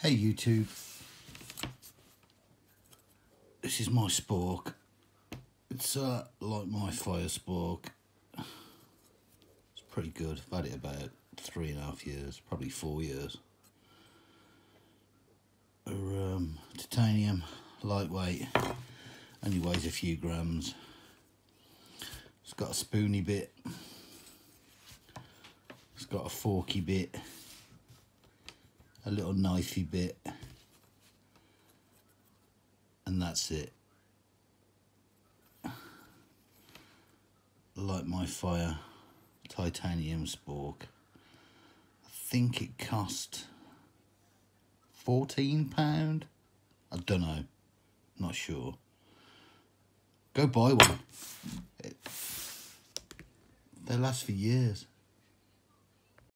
Hey YouTube, this is my spork. It's like my fire spork. It's pretty good. I've had it about 3.5 years, probably 4 years. Titanium, lightweight, only weighs a few grams. It's got a spoony bit. It's got a forky bit. A little knifey bit, and that's it. Like my fire titanium spork. I think it cost £14. I don't know, not sure. Go buy one. They last for years.